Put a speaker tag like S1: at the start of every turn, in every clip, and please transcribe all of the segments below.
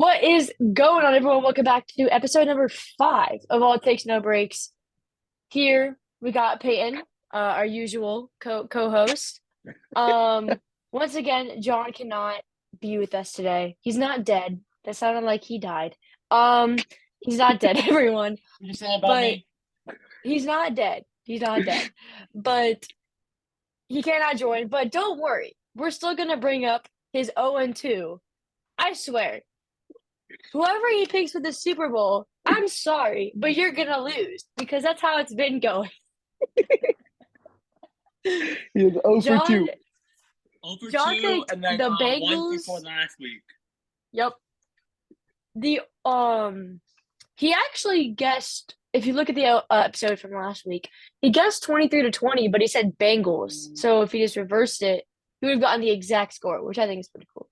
S1: What is going on, everyone? Welcome back to episode number 5 of All It Takes No Breaks. Here we got Peyton, our usual co-host. Um, Once again, John cannot be with us today. He's not dead. That sounded like he died. Um, he's not dead, everyone.
S2: What you saying about
S1: But
S2: me?
S1: he's not dead. He's not dead. But he cannot join. But don't worry, we're still gonna bring up his 0-2. I swear. Whoever he picks for the Super Bowl, I'm sorry, but you're gonna lose because that's how it's been going.
S2: He was 0 for
S1: John
S2: 2. 0 for
S1: John
S2: 2,
S1: picked
S2: and then
S1: the
S2: 1
S1: Bengals.
S2: for last week.
S1: Yep. The he actually guessed, if you look at the episode from last week, he guessed 23-20, but he said Bengals. So if he just reversed it, he would have gotten the exact score, which I think is pretty cool.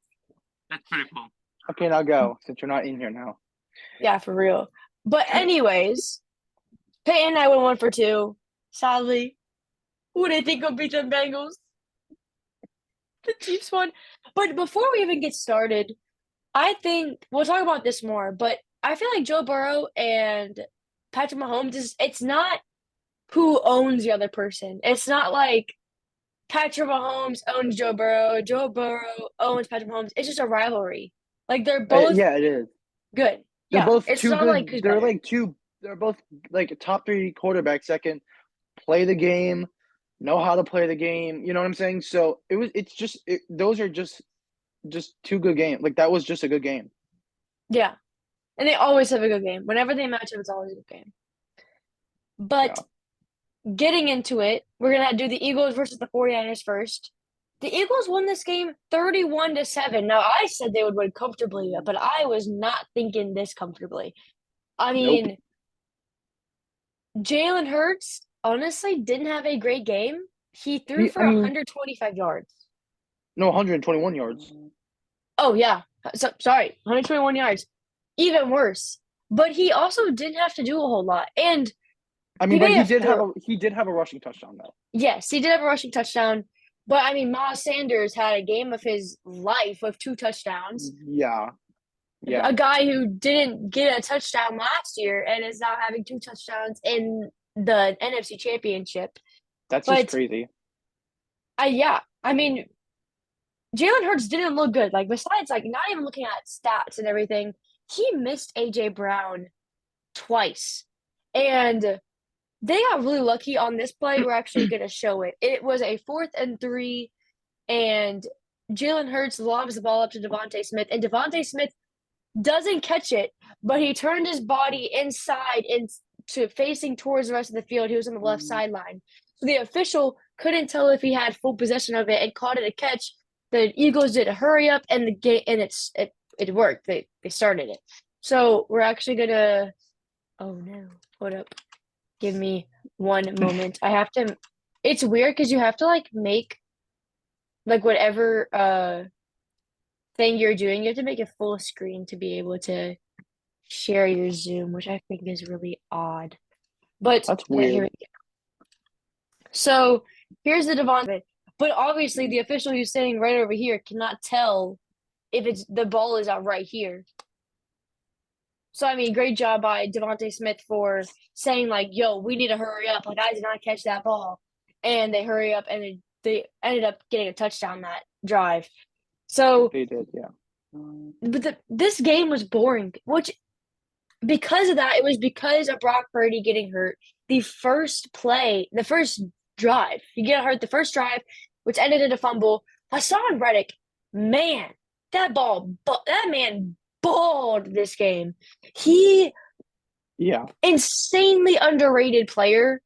S2: That's pretty cool.
S3: Okay, now go, since you're not in here now.
S1: Yeah, for real. But anyways, Peyton and I went 1 for 2. Sadly, who do you think will beat the Bengals? The Chiefs won. But before we even get started, I think we'll talk about this more, but I feel like Joe Burrow and Patrick Mahomes it's not who owns the other person. It's not like Patrick Mahomes owns Joe Burrow, Joe Burrow owns Patrick Mahomes. It's just a rivalry. Like they're both
S3: Yeah, it is.
S1: good.
S3: They're
S1: Yeah,
S3: both
S1: it's
S3: too
S1: not
S3: good.
S1: like who's
S3: They're
S1: better.
S3: like two. They're both like top 3 quarterbacks that can play the game, know how to play the game. You know what I'm saying? So those are just 2 good games. Like that was just a good game.
S1: Yeah. And they always have a good game. Whenever they match up, it's always a good game. But getting into it, we're gonna do the Eagles versus the 49ers first. The Eagles won this game 31-7. Now I said they would win comfortably, but I was not thinking this comfortably. I mean, Jalen Hurts honestly didn't have a great game. He threw for
S3: I mean,
S1: 125 yards.
S3: no, 121 yards.
S1: Oh yeah. Sorry, 121 yards. Even worse. But he also didn't have to do a whole lot. And
S3: I mean, but
S1: made
S3: he did have a rushing touchdown though.
S1: Yes, he did have a rushing touchdown. But I mean, Miles Sanders had a game of his life with 2 touchdowns.
S3: Yeah.
S1: A guy who didn't get a touchdown last year and is now having 2 touchdowns in the NFC Championship.
S3: That's
S1: But
S3: just crazy.
S1: yeah, I mean, Jalen Hurts didn't look good. Like besides, like not even looking at stats and everything, he missed AJ Brown twice, and they got really lucky on this play. We're actually going to show it. It was a 4th and 3, and Jalen Hurts lobs the ball up to Devontae Smith, and Devontae Smith doesn't catch it, but he turned his body inside into facing towards the rest of the field. He was on the left sideline. So the official couldn't tell if he had full possession of it and called it a catch. The Eagles did a hurry up and the game and it worked. They started it. So we're actually gonna oh no, hold up. Give me one moment. I have to it's weird because you have to like make like whatever thing you're doing, you have to make it full screen to be able to share your Zoom, which I think is really odd. But
S3: That's
S1: yeah, here
S3: weird.
S1: we go. So here's the Devon, but obviously the official who's sitting right over here cannot tell if it's the ball is out right here. So I mean, great job by Devontae Smith for saying like, "Yo, we need to hurry up." Like I did not catch that ball, and they hurry up, and they ended up getting a touchdown that drive. So
S3: They did, yeah.
S1: but this game was boring, which because of that, it was because of Brock Purdy getting hurt. The first drive, he get hurt the first drive, which ended in a fumble. Hassan Reddick, man, that man balled this game. He insanely underrated player.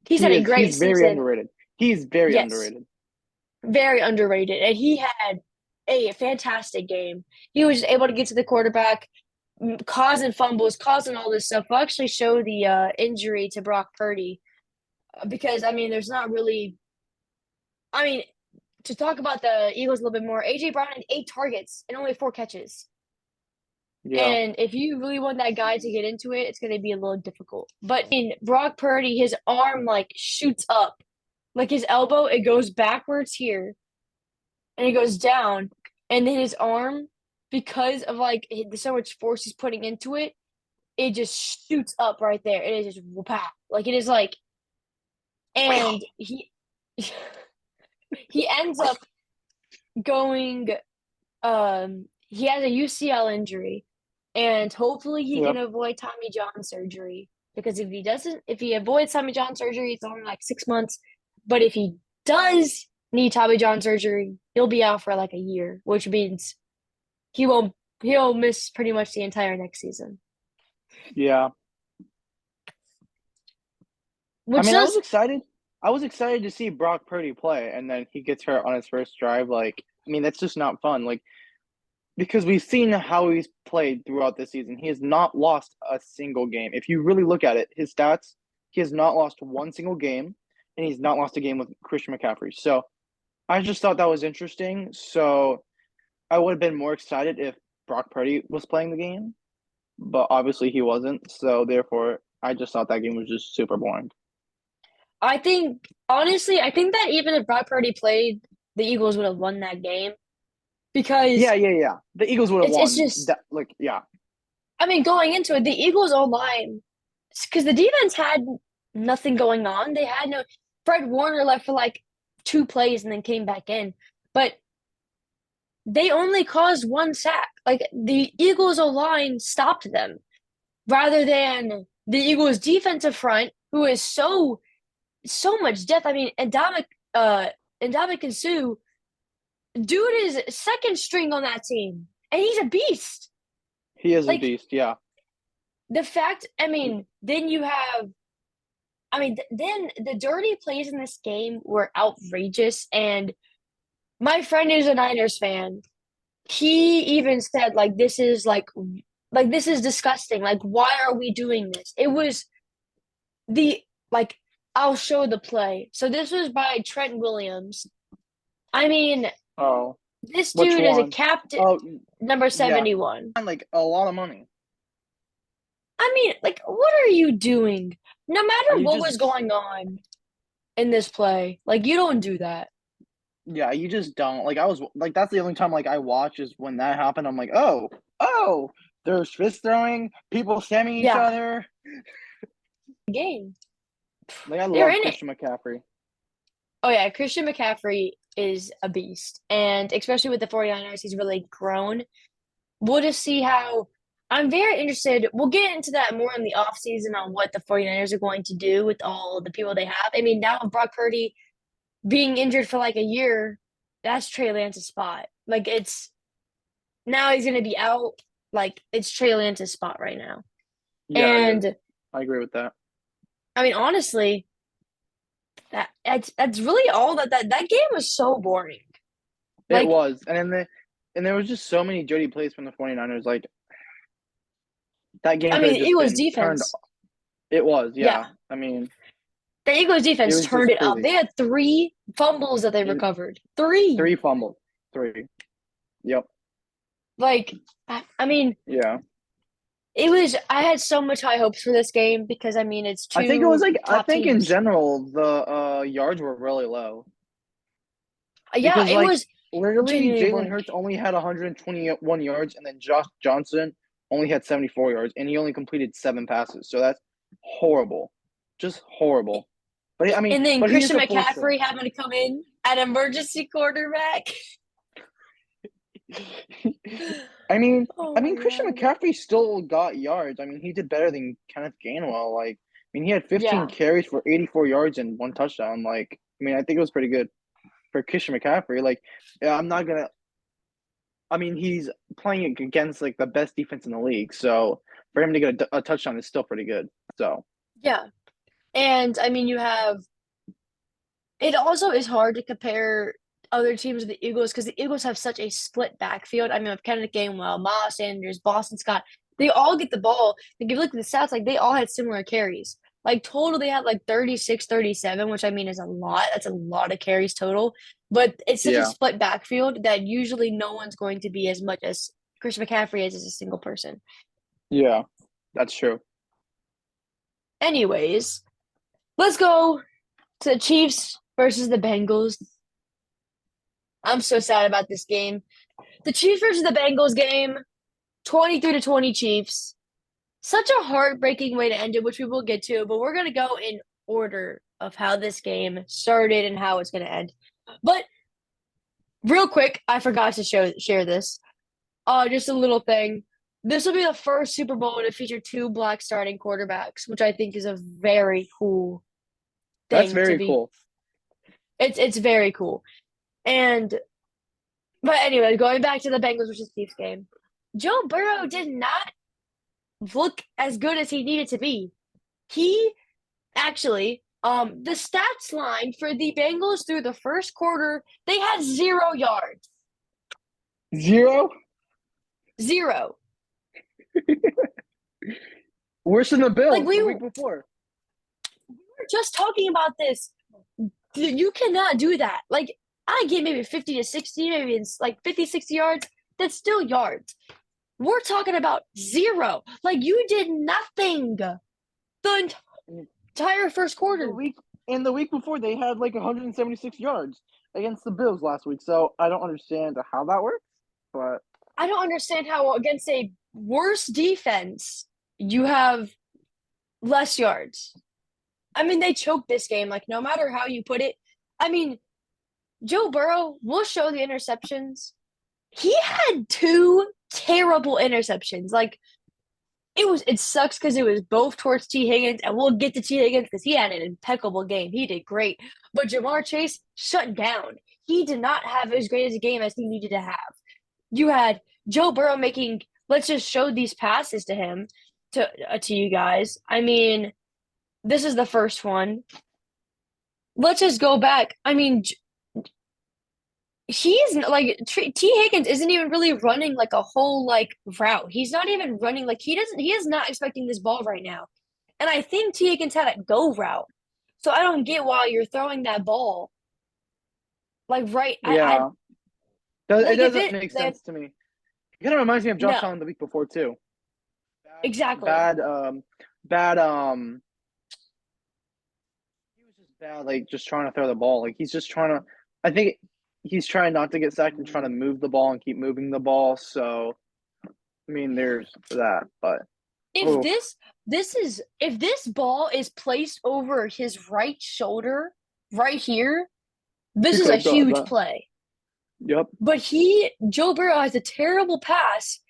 S1: He's had a great
S3: He's very
S1: season.
S3: underrated. He's very underrated.
S1: Very underrated, and he had a fantastic game. He was able to get to the quarterback, causing fumbles, causing all this stuff. We'll actually show the injury to Brock Purdy because, I mean, there's not really – I mean, to talk about the Eagles a little bit more, A.J. Brown had 8 targets and only 4 catches.
S3: Yeah.
S1: And if you really want that guy to get into it, it's going to be a little difficult. But in Brock Purdy, his arm, like, shoots up. Like, his elbow, it goes backwards here, and it goes down, and then his arm because of like so much force he's putting into it, it just shoots up right there. It is just wow. Like it is like, and he ends up going. He has a UCL injury, and hopefully he
S3: Yep.
S1: can avoid Tommy John surgery. Because if he avoids Tommy John surgery, it's only like 6 months. But if he does need Tommy John surgery, he'll be out for like a year, which means he won't he'll miss pretty much the entire next season.
S3: Yeah. I
S1: Which
S3: mean,
S1: does
S3: I was excited to see Brock Purdy play, and then he gets hurt on his first drive. Like, I mean, that's just not fun. Like, because we've seen how he's played throughout the season. He has not lost a single game. If you really look at it, his stats, he has not lost one single game, and he's not lost a game with Christian McCaffrey. So I just thought that was interesting. So I would have been more excited if Brock Purdy was playing the game, but obviously he wasn't. So therefore, I just thought that game was just super boring.
S1: I think honestly, I think that even if Brock Purdy played, the Eagles would have won that game because
S3: Yeah. The Eagles would have
S1: it's
S3: won.
S1: just
S3: That, like, yeah,
S1: I mean going into it, the Eagles O-line because the defense had nothing going on. They had no Fred Warner left for like 2 plays and then came back in, but they only caused one sack. Like the Eagles O-line stopped them rather than the Eagles defensive front, who is so much depth. I mean, and Sue, dude is second string on that team, and he's a beast.
S3: he is a
S1: Like
S3: beast. Yeah,
S1: the fact, I mean, then you have, I mean, then the dirty plays in this game were outrageous. And my friend who's a Niners fan, he even said like this is disgusting. Like, why are we doing this? It was the like I'll show the play. So this was by Trent Williams. I mean,
S3: oh,
S1: this
S3: which
S1: dude is a
S3: one?
S1: captain,
S3: Oh,
S1: number
S3: yeah,
S1: 71.
S3: like a lot of money.
S1: I mean, like, what are you doing? No
S3: Are
S1: matter
S3: you
S1: what was
S3: just
S1: going on in this play, like, you don't do that.
S3: Yeah, you just don't. Like, I was like, that's the only time like I watch is when that happened. I'm like, oh, there's fist throwing, people slamming each
S1: Yeah,
S3: other.
S1: game.
S3: Like, I
S1: They're
S3: love
S1: in it.
S3: Christian McCaffrey.
S1: Oh, yeah, Christian McCaffrey is a beast. And especially with the 49ers, he's really grown. We'll just see how. I'm very interested. We'll get into that more in the offseason on what the 49ers are going to do with all the people they have. I mean, now with Brock Purdy being injured for like a year, that's Trey Lance's spot. Like it's now he's gonna be out. Like it's Trey Lance's spot right now.
S3: Yeah, it is.
S1: And
S3: I agree with that.
S1: I mean, honestly, that's really all that game was so boring.
S3: It
S1: Like,
S3: was. And there was just so many dirty plays from the 49ers. Like, that game
S1: I
S3: could
S1: mean,
S3: have
S1: the
S3: just
S1: Eagles
S3: been turned.
S1: defense,
S3: It was,
S1: yeah,
S3: yeah. I mean,
S1: the Eagles
S3: it
S1: defense
S3: was
S1: turned
S3: just
S1: it up.
S3: crazy.
S1: They had 3 fumbles that they
S3: And
S1: recovered. Three.
S3: three fumbles. Three. Yep.
S1: Like, I mean,
S3: Yeah.
S1: it was. I had so much high hopes for this game because I mean, it's
S3: I think it was
S1: two
S3: like I
S1: top
S3: think in
S1: teams.
S3: general the yards were really low.
S1: Yeah,
S3: Because
S1: it
S3: like
S1: was
S3: literally
S1: genuinely
S3: Jalen
S1: boring.
S3: Hurts only had 121 yards and then Josh Johnson only had 74 yards and he only completed 7 passes. So that's horrible. Just horrible. But I mean,
S1: And then
S3: but he is
S1: Christian
S3: a fourth string.
S1: McCaffrey having to come in at emergency quarterback.
S3: I mean,
S1: Oh my
S3: Christian
S1: God.
S3: McCaffrey still got yards. I mean, he did better than Kenneth Gainwell. Like, I mean, he had 15
S1: Yeah.
S3: carries for 84 yards and 1 touchdown. Like, I mean, I think it was pretty good for Christian McCaffrey. Like, yeah, I'm not gonna. I mean, he's playing against like the best defense in the league, so for him to get a touchdown is still pretty good. So
S1: Yeah. And I mean, you have it also is hard to compare other teams with the Eagles because the Eagles have such a split backfield. I mean, with Kenneth Gainwell, Miles Sanders, Boston Scott, they all get the ball. Like, if you look at the stats, like they all had similar carries. Like total, they had like 36, 37, which I mean is a lot. That's a lot of carries total. But it's such a
S3: yeah,
S1: split backfield that usually no one's going to be as much as Chris McCaffrey is as a single person.
S3: yeah, that's true.
S1: Anyways, let's go to the Chiefs versus the Bengals. I'm so sad about this game. The Chiefs versus the Bengals game, 23-20 Chiefs. Such a heartbreaking way to end it, which we will get to, but we're going to go in order of how this game started and how it's going to end. But real quick, I forgot to share this. Just a little thing. This will be the first Super Bowl to feature two black starting quarterbacks, which I think is a very cool
S3: That's
S1: thing to
S3: very
S1: be.
S3: cool.
S1: It's very cool. But anyway, going back to the Bengals versus Chiefs game, Joe Burrow did not look as good as he needed to be. He actually, the stats line for the Bengals through the first quarter, they had 0 yards.
S3: 0?
S1: 0.
S3: Worse than the Bills
S1: Like
S3: the week before.
S1: We were just talking about this. You cannot do that. Like, I get maybe 50 to 60, maybe it's like 50, 60 yards. That's still yards. We're talking about 0. Like, you did nothing the entire first quarter.
S3: The week before, they had like 176 yards against the Bills last week. So I don't understand how that works. But
S1: I don't understand how against a worse defense you have less yards. I mean, they choked this game. Like, no matter how you put it. I mean, Joe Burrow will show the interceptions. He had 2 terrible interceptions. Like, it sucks because it was both towards T. Higgins, and we'll get to T. Higgins because he had an impeccable game. He did great. But Jamar Chase shut down. He did not have as great as a game as he needed to have. You had Joe Burrow making, let's just show these passes to him, to you guys. I mean, this is the first one. Let's just go back. I mean, he's like T. Higgins isn't even really running like a whole like route. He's not even running like he is not expecting this ball right now. And I think T. Higgins had a go route. So I don't get why you're throwing that ball. Like right.
S3: yeah.
S1: Like,
S3: it doesn't make sense to me. It kind of reminds me of Josh Allen the week before too.
S1: Exactly.
S3: Bad. He was just bad, like just trying to throw the ball. Like he's just trying to. I think he's trying not to get sacked and trying to move the ball and keep moving the ball. So, I mean, there's that. But
S1: if this ball is placed over his right shoulder, right here, this is a huge play.
S3: Yep.
S1: But Joe Burrow has a terrible pass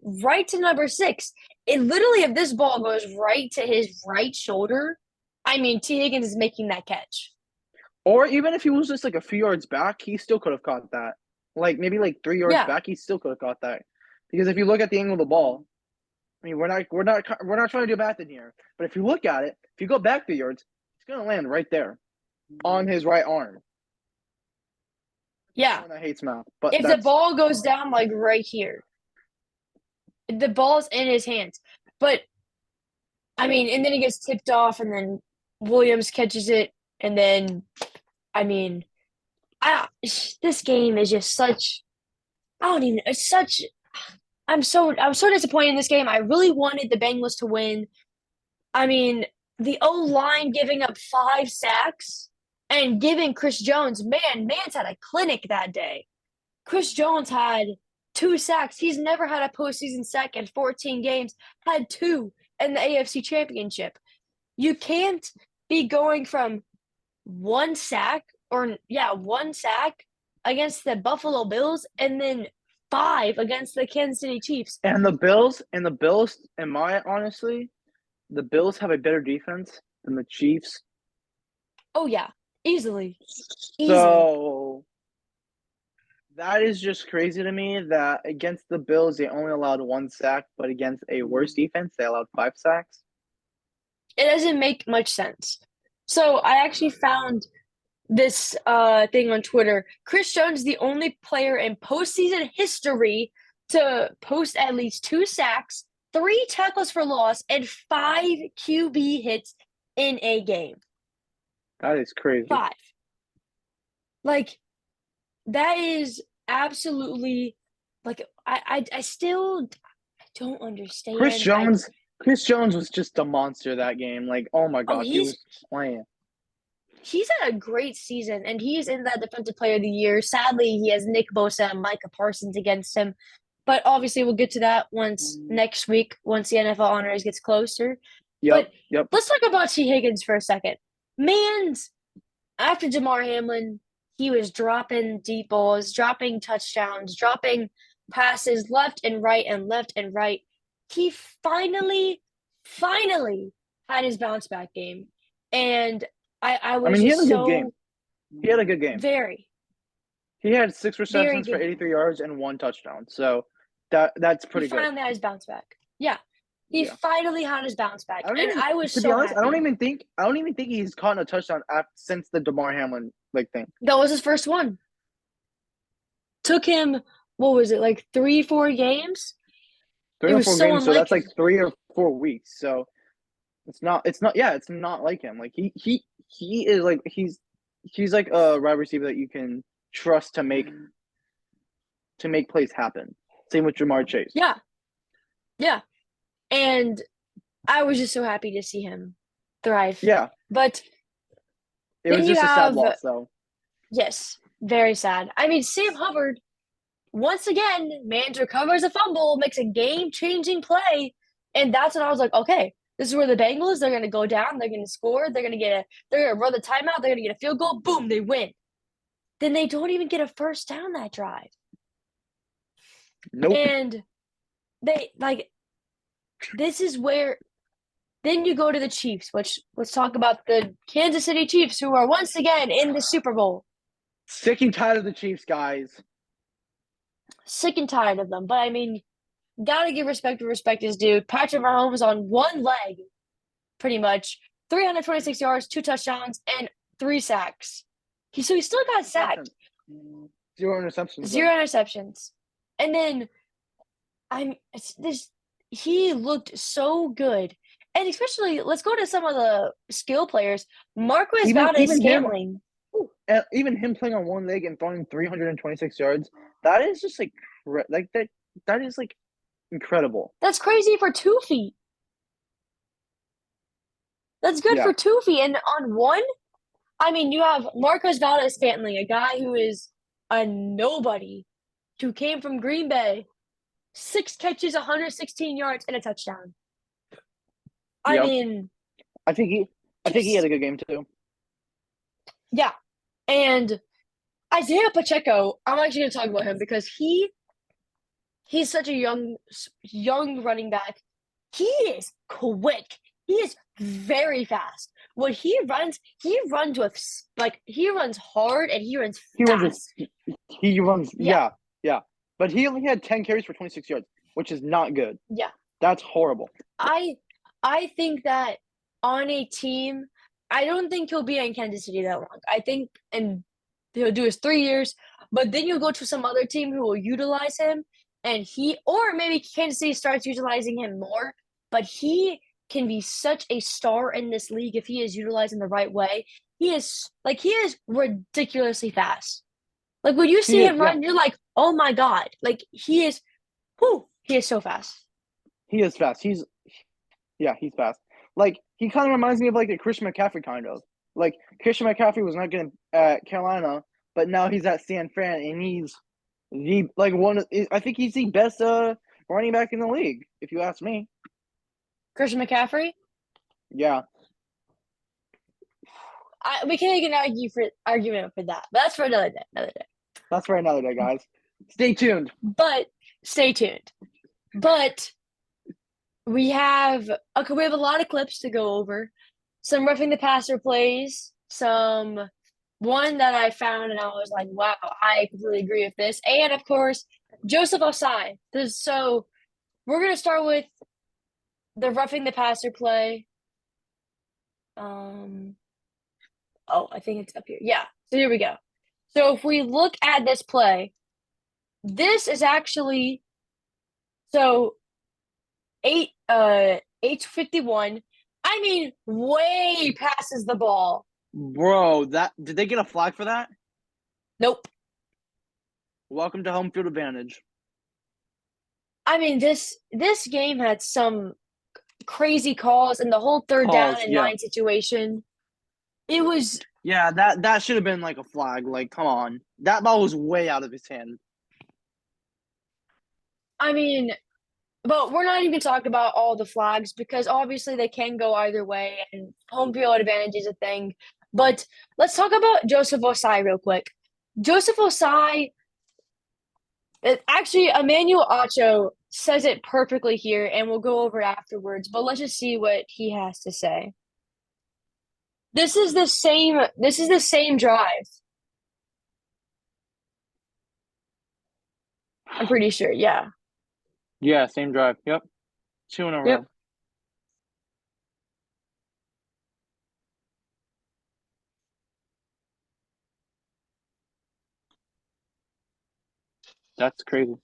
S1: right to number 6. And literally, if this ball goes right to his right shoulder, I mean, T. Higgins is making that catch.
S3: Or even if he was just like a few yards back, he still could have caught that. Like maybe like 3 yards back, he still could have caught that. Because if you look at the angle of the ball, I mean, we're not trying to do math in here. But if you look at it, if you go back 3 yards, it's gonna land right there, on his right arm.
S1: Yeah.
S3: Someone that hates math, but
S1: if the ball goes down like right here, the ball's in his hands. But I mean, and then it gets tipped off, and then Williams catches it, and then I mean, this game is just such. I don't even. It's such. I'm so disappointed in this game. I really wanted the Bengals to win. I mean, the O-line giving up 5 sacks and giving Chris Jones, man's had a clinic that day. Chris Jones had 2 sacks. He's never had a postseason sack in 14 games. Had 2 in the AFC Championship. You can't be going from 1 sack against the Buffalo Bills and then 5 against the Kansas City Chiefs.
S3: And the Bills, honestly, the Bills have a better defense than the Chiefs.
S1: Oh yeah, easily.
S3: So that is just crazy to me that against the Bills they only allowed 1 sack, but against a worse defense they allowed 5 sacks.
S1: It doesn't make much sense. So I actually found this thing on Twitter. Chris Jones is the only player in postseason history to post at least 2 sacks, 3 tackles for loss, and 5 QB hits in a game.
S3: That is crazy.
S1: 5. Like, that is absolutely like I still don't understand.
S3: Chris Jones was just a monster that game. Like, oh my god, he was playing.
S1: he's had a great season, and he's in that Defensive Player of the Year. Sadly, he has Nick Bosa and Micah Parsons against him, but obviously we'll get to that once next week, once the NFL honors gets closer.
S3: Yep,
S1: But
S3: yep.
S1: let's talk about T. Higgins for a second. Man's after Damar Hamlin, he was dropping deep balls, dropping touchdowns, dropping passes left and right and left and right. He finally had his bounce back game. And I was
S3: he had
S1: just
S3: a good
S1: so
S3: game. He had a good game.
S1: very,
S3: He had 6
S1: very
S3: receptions for
S1: good.
S3: 83 yards and 1 touchdown. So that's pretty
S1: He
S3: good.
S1: finally had his bounce back. Yeah. He finally had his bounce back. I was
S3: to be
S1: so
S3: honest,
S1: happy.
S3: I don't even think he's caught a touchdown since the Damar Hamlin thing.
S1: That was his first one. Took him, what was it, like 3-4 games?
S3: 3
S1: It
S3: or
S1: was
S3: 4
S1: so
S3: games, so
S1: unlike
S3: that's like
S1: him.
S3: 3 or 4 weeks. So it's not like him. Like he is like he's like a wide receiver that you can trust to make plays happen. Same with Jamar Chase.
S1: Yeah. Yeah. And I was just so happy to see him thrive.
S3: Yeah.
S1: But
S3: It
S1: then
S3: was
S1: you
S3: just a sad
S1: have,
S3: loss, though.
S1: yes, very sad. I mean, Sam Hubbard, once again, man recovers a fumble, makes a game-changing play, and that's when I was like, okay, this is where the Bengals, they're going to go down, they're going to score, they're going to run the timeout, they're going to get a field goal, boom, they win. Then they don't even get a first down that drive.
S3: Nope.
S1: And they, like, this is where then you go to the Chiefs, which let's talk about the Kansas City Chiefs, who are once again in the Super Bowl.
S3: Sick and tired of the Chiefs, guys.
S1: Sick and tired of them. But I mean, gotta give respect where respect is due. Patrick Mahomes on one leg, pretty much. 326 yards, 2 touchdowns, and 3 sacks. He still got sacked.
S3: 0 interceptions.
S1: 0 interceptions. And then he looked so good. And especially, let's go to some of the skill players. Marquez Valdes-Scantling.
S3: Even him playing on one leg and throwing 326 yards, that is just like that. That is like incredible.
S1: That's crazy for 2 feet. That's good for 2 feet. And on one, I mean, you have Marquez Valdes-Scantling, a guy who is a nobody, who came from Green Bay, 6 catches, 116 yards, and a touchdown. I mean,
S3: I think he had a good game too.
S1: Yeah, and Isaiah Pacheco, I'm actually going to talk about him because he's such a young running back. He is quick. He is very fast. When he runs with he runs hard and he runs fast.
S3: He runs, yeah. But he only had 10 carries for 26 yards, which is not good.
S1: Yeah,
S3: that's horrible.
S1: I think that on a team, I don't think he'll be in Kansas City that long. I think, and he'll do his 3 years, but then you'll go to some other team who will utilize him, and or maybe Kansas City starts utilizing him more, but he can be such a star in this league if he is utilized in the right way. He is ridiculously fast. Like when you see him run, you're like, oh my God. Like he is so fast.
S3: He is fast. He's fast. Like he kind of reminds me of like a Christian McCaffrey kind of. Like Christian McCaffrey was not good at Carolina, but now he's at San Fran and he's I think he's the best running back in the league, if you ask me.
S1: Christian McCaffrey?
S3: Yeah.
S1: We can't even argument for that. But that's for another day.
S3: That's for another day, guys. Stay tuned.
S1: But we have a lot of clips to go over. Some roughing the passer plays, one that I found and I was like, wow, I completely agree with this. And of course, Joseph Osai. So we're gonna start with the roughing the passer play. I think it's up here. Yeah. So here we go. So if we look at this play, this is actually 8:51. I mean, way passes the ball.
S3: Bro, did they get a flag for that?
S1: Nope.
S3: Welcome to home field advantage.
S1: I mean, this game had some crazy calls and the whole third down and 9 situation. It was
S3: Yeah, that should have been like a flag. Like, come on. That ball was way out of his hand.
S1: I mean, but we're not even talking about all the flags because obviously they can go either way and home field advantage is a thing. But let's talk about Joseph Osai real quick. Joseph Osai, actually, Emmanuel Acho says it perfectly here, and we'll go over it afterwards. But let's just see what he has to say. This is the same. This is the same drive. I'm pretty sure. Yeah.
S3: Yeah, same drive. Yep. 2 in a
S1: Yep.
S3: row. That's crazy.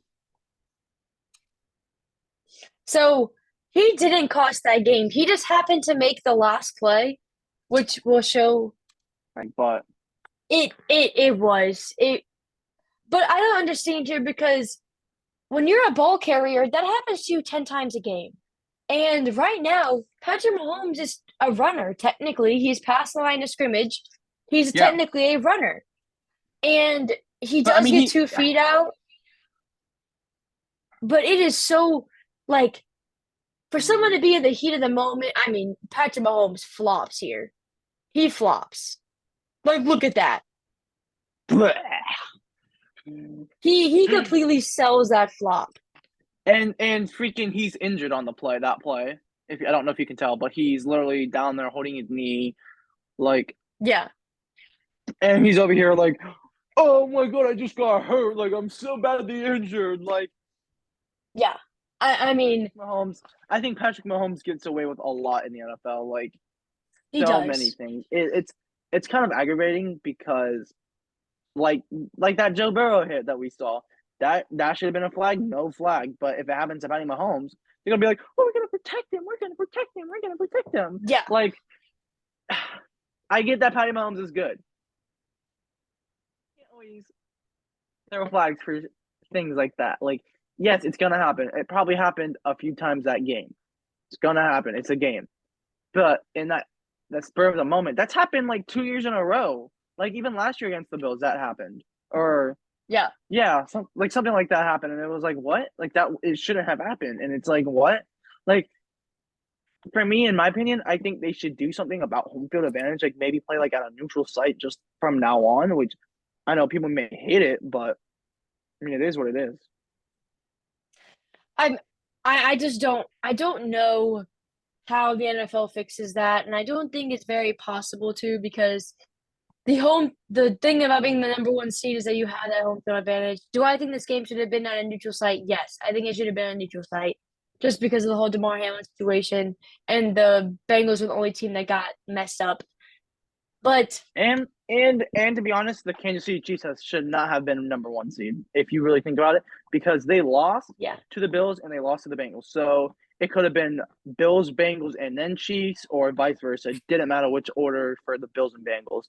S1: So he didn't cost that game. He just happened to make the last play, which will show
S3: Like, but
S1: it was it. But I don't understand here because when you're a ball carrier, that happens to you 10 times a game. And right now, Patrick Mahomes is a runner. Technically, he's past the line of scrimmage. He's
S3: yeah.
S1: technically a runner. And he
S3: But I
S1: does
S3: mean,
S1: get 2 feet out. But it is so, like, for someone to be in the heat of the moment, I mean, Patrick Mahomes flops here. He flops. Like, look at that.
S3: bleh.
S1: He completely sells that flop.
S3: And freaking he's injured on the play, that play. If I don't know if you can tell, but he's literally down there holding his knee, like,
S1: Yeah.
S3: and he's over here like, oh my god, I just got hurt. Like, I'm so badly injured. Like,
S1: Yeah. I mean,
S3: Mahomes. I think Patrick Mahomes gets away with a lot in the NFL. Like,
S1: he
S3: so many
S1: does.
S3: things. It's kind of aggravating because like that Joe Burrow hit that we saw. That should have been a flag, no flag. But if it happens to Patty Mahomes, they're gonna be like, "Oh, we're gonna protect him. We're gonna protect him. We're gonna protect him."
S1: Yeah.
S3: Like, I get that Patty Mahomes is good. You can't always throw flags for things like that. Like, yes, it's gonna happen. It probably happened a few times that game. It's gonna happen. It's a game. But in that spur of the moment, that's happened like 2 years in a row. Like even last year against the Bills, that happened. Or
S1: Yeah.
S3: yeah, something like that happened, and it was like what? Like that it shouldn't have happened, and it's like what? Like for me, in my opinion, I think they should do something about home field advantage. Like maybe play like at a neutral site just from now on. Which I know people may hate it, but I mean it is what it is.
S1: I'm I just don't know how the NFL fixes that, and I don't think it's very possible to because the thing about being the number one seed is that you have that home field advantage. Do I think this game should have been on a neutral site? Yes, I think it should have been on a neutral site just because of the whole DeMar Hamlin situation and the Bengals were the only team that got messed up. But
S3: And to be honest, the Kansas City Chiefs should not have been number one seed if you really think about it, because they lost
S1: yeah,
S3: to the Bills and they lost to the Bengals. So it could have been Bills, Bengals, and then Chiefs, or vice versa. It didn't matter which order for the Bills and Bengals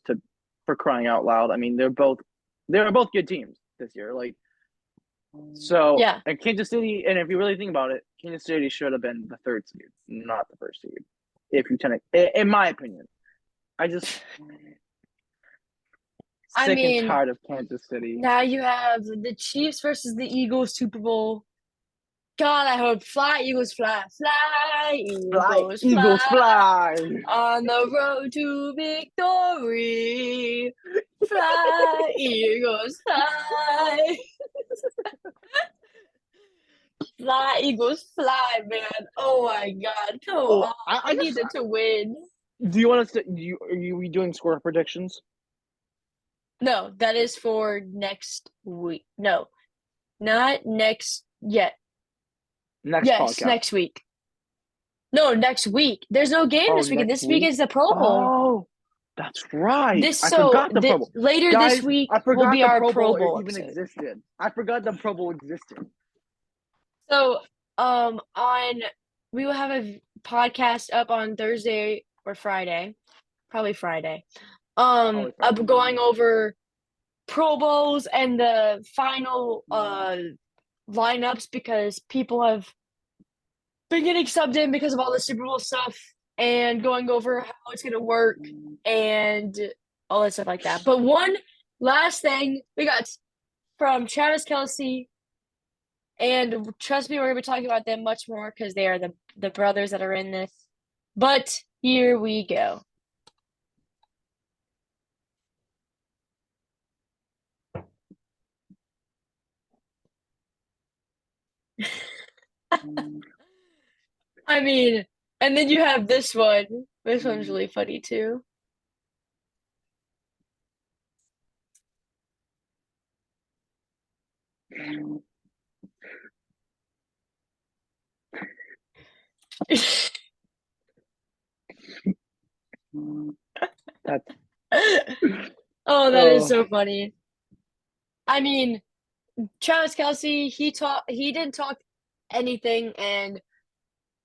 S3: for crying out loud. I mean, they were both good teams this year. Like so,
S1: yeah.
S3: and Kansas City, and if you really think about it, Kansas City should have been the third seed, not the first seed. If you tend to, in my opinion, I just.
S1: I
S3: Sick and
S1: mean,
S3: tired of Kansas City.
S1: now you have the Chiefs versus the Eagles Super Bowl. God, I hope fly Eagles fly, fly
S3: Fly,
S1: Eagles
S3: Eagles
S1: fly
S3: fly.
S1: on the road to victory. Fly Eagles fly, fly Eagles fly, man. Oh my God, come
S3: Oh,
S1: on!
S3: I
S1: I
S3: just.
S1: need them to win.
S3: Do you want us to? Are you doing score predictions?
S1: No, that is for next week. No, not next yet.
S3: Next
S1: Yes,
S3: podcast.
S1: next week. No, next week. There's no game
S3: Oh,
S1: this weekend.
S3: next
S1: This week
S3: week.
S1: is the Pro Bowl.
S3: Oh, that's right.
S1: This
S3: I
S1: so
S3: forgot the Pro Bowl.
S1: later this
S3: Guys,
S1: week
S3: I
S1: will
S3: forgot
S1: be
S3: the
S1: our
S3: Pro
S1: Pro
S3: Bowl
S1: Bowl
S3: even
S1: episode.
S3: existed. I forgot the Pro Bowl existed.
S1: So on we will have a podcast up on Thursday or Friday, probably Friday.
S3: Probably Friday.
S1: Going over Pro Bowls and the final lineups because people have been getting subbed in because of all the Super Bowl stuff and going over how it's gonna work and all that stuff like that. But one last thing we got from Travis Kelce, and trust me, we're gonna be talking about them much more because they are the brothers that are in this. But here we go. I mean, and then you have this one. This one's really funny too.
S3: That's
S1: Oh, that is so funny. I mean, Travis Kelce, he didn't talk anything, and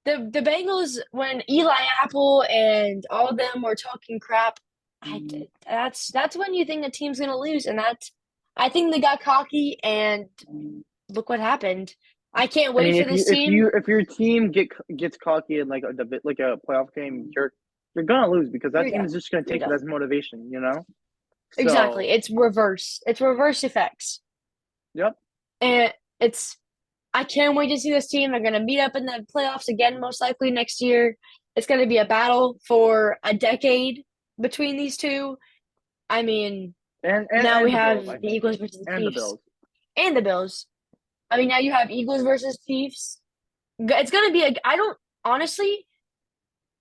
S1: the Bengals, when Eli Apple and all of them were talking crap, that's when you think the team's gonna lose, and I think they got cocky, and look what happened. I can't
S3: I mean,
S1: wait for this team.
S3: if your team gets cocky in like a playoff game, you're gonna lose because
S1: Here
S3: that
S1: we
S3: team
S1: go.
S3: is just gonna
S1: Here we
S3: take it
S1: go.
S3: as motivation, you know?
S1: Exactly.
S3: So,
S1: It's reverse. It's reverse effects.
S3: yep.
S1: And I can't wait to see this team. They're going to meet up in the playoffs again, most likely next year. It's going to be a battle for a decade between these two. I mean, now we
S3: And the
S1: have
S3: Bills, I
S1: the
S3: think.
S1: Eagles versus the
S3: And the
S1: Chiefs
S3: Bills.
S1: and the Bills. I mean, now you have Eagles versus Chiefs. It's going to be I don't honestly,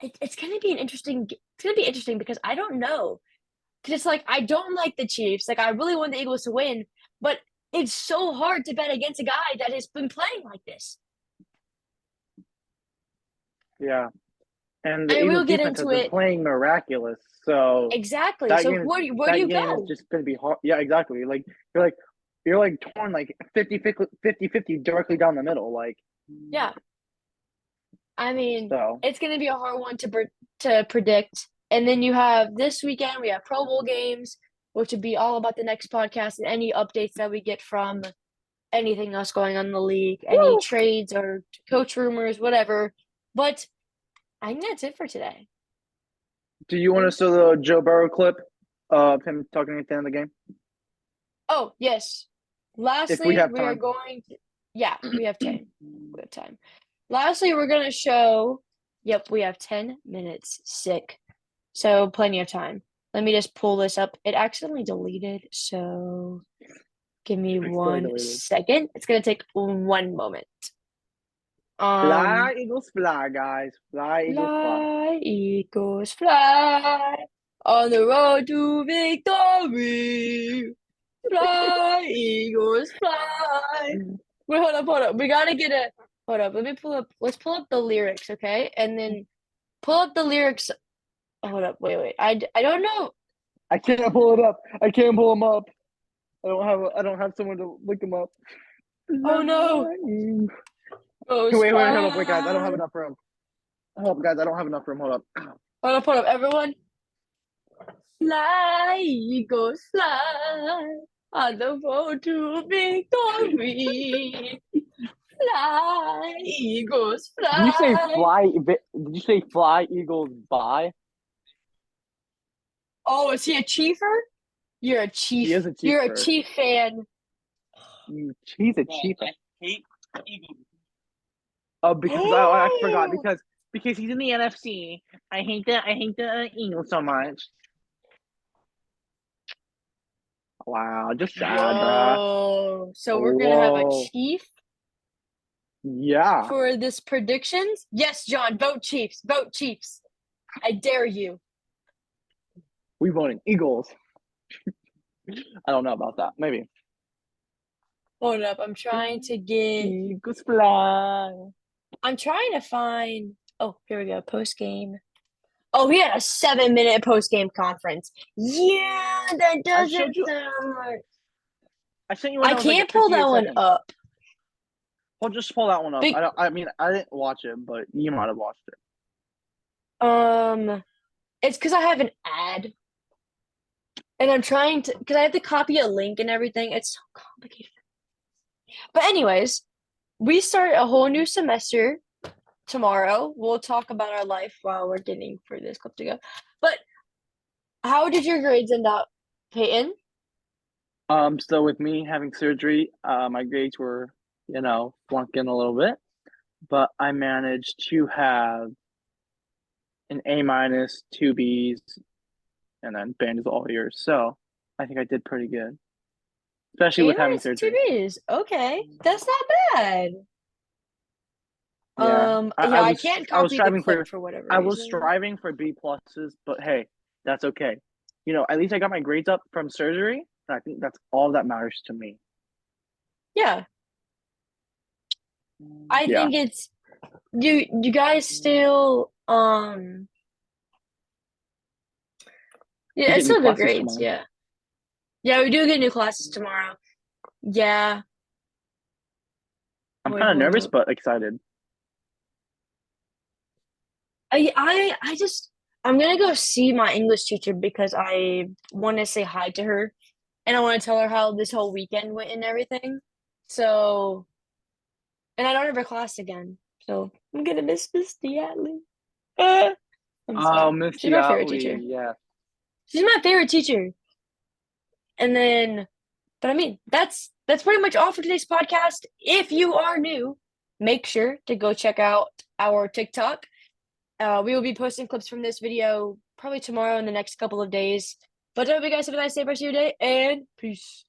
S1: it's going to be it's going to be interesting because I don't know. Because it's like, I don't like the Chiefs. Like, I really want the Eagles to win, but it's so hard to bet against a guy that has been playing like this.
S3: Yeah. And the
S1: And we'll
S3: Eagles
S1: get
S3: defense has
S1: into
S3: been
S1: it.
S3: playing miraculous. So
S1: Exactly. So where do
S3: that
S1: you
S3: game is
S1: go?
S3: just gonna be hard. Yeah, exactly. You're like torn like 50-50 directly down the middle. Like
S1: Yeah. I mean,
S3: so
S1: it's going to be a hard one to predict. And then you have this weekend, we have Pro Bowl games, which would be all about the next podcast and any updates that we get from anything else going on in the league, any
S3: Woo!
S1: trades or coach rumors, whatever. But I think that's it for today.
S3: Do you want to show the Joe Burrow clip of him talking at the end of the game?
S1: Oh, yes.
S3: If we
S1: Lastly,
S3: have
S1: we are
S3: time.
S1: going to, yeah, we have time. We have time. Lastly, we're going to show, yep, we have 10 minutes. Sick. So plenty of time. Let me just pull this up. It accidentally deleted, so give me
S3: Accidentally
S1: 1
S3: deleted.
S1: second. It's going to take 1 moment.
S3: Fly, Eagles, fly, guys. Fly, Eagles, fly.
S1: Fly, Eagles, fly on the road to victory. Fly, Eagles, fly. Wait, hold up. We gotta get a hold up. Let's pull up the lyrics, okay? And then pull up the lyrics. Hold up, wait. I don't know.
S3: I can't pull it up. I can't pull them up. I don't have someone to look them up.
S1: Oh no. Goes
S3: Wait, hold up, wait, guys. I don't have
S1: fly.
S3: enough room. Hold up, guys. I don't have enough room. Hold up.
S1: Hold up, everyone. Fly, Eagles, fly on the road to victory. Fly, Eagles,
S3: Did you say
S1: fly.
S3: fly? Did you say fly, Eagles, bye?
S1: Oh, is he a Chiefer? You're a
S3: He
S1: Chief.
S3: is a
S1: You're a
S3: Chiefs.
S1: Chief fan.
S3: He's a Chief.
S2: I hate Eagles.
S3: Oh, because I forgot because he's in the NFC. I hate the Eagles so much. Wow, just sad, bruh.
S1: Whoa. So we're gonna have a
S3: Whoa.
S1: Chief
S3: Yeah.
S1: for this predictions? Yes, John, vote Chiefs. Vote Chiefs. I dare you.
S3: We voted Eagles. I don't know about that. Maybe.
S1: Hold up. I'm trying to get
S3: Eagles fly.
S1: I'm trying to find oh, here we go. Post game. Oh, he had a 7-minute post game conference. Yeah, that
S3: I showed
S1: doesn't
S3: you.
S1: sound right.
S3: I sent you one
S1: I
S3: that was like a
S1: can't pull that
S3: 58
S1: one
S3: seconds.
S1: up.
S3: Well, just pull that one up.
S1: Big,
S3: I mean, I didn't watch it, but you might have watched it.
S1: it's because I have an ad, and I'm trying to because I have to copy a link and everything. It's so complicated. But anyways, we start a whole new semester tomorrow. We'll talk about our life while we're getting for this clip to go. But How did your grades end up, Peyton?
S3: So with me having surgery, my grades were, flunking a little bit, but I managed to have an A minus, two B's, and then band is all yours. So I think I did pretty good, especially
S1: A
S3: with having
S1: minus and two
S3: surgery.
S1: B's. Okay, that's not bad.
S3: Yeah,
S1: Yeah, I can't
S3: I was
S1: copy the
S3: striving
S1: clip
S3: for
S1: for whatever
S3: I was
S1: reason.
S3: striving for B pluses, but hey, that's okay. At least I got my grades up from surgery, and I think that's all that matters to me.
S1: Yeah, I
S3: Yeah,
S1: think it's you guys still
S3: we
S1: yeah,
S3: get
S1: it's
S3: new
S1: still good
S3: classes
S1: grades,
S3: tomorrow.
S1: yeah. Yeah, we do get new classes tomorrow. Yeah.
S3: I'm
S1: Wait,
S3: kind of
S1: hold
S3: nervous,
S1: up.
S3: but excited.
S1: I just I'm gonna go see my English teacher because I want to say hi to her and I want to tell her how this whole weekend went and everything. So, and I don't have her class again. So I'm gonna miss Miss Diatley. I'm
S3: Oh,
S1: sad. She's
S3: Misty
S1: my favorite
S3: Otley,
S1: teacher.
S3: yeah.
S1: She's my favorite teacher. And then, but I mean, that's pretty much all for today's podcast. If you are new, make sure to go check out our TikTok. We will be posting clips from this video probably tomorrow in the next couple of days. But I hope you guys have a nice day, rest of your day, and peace.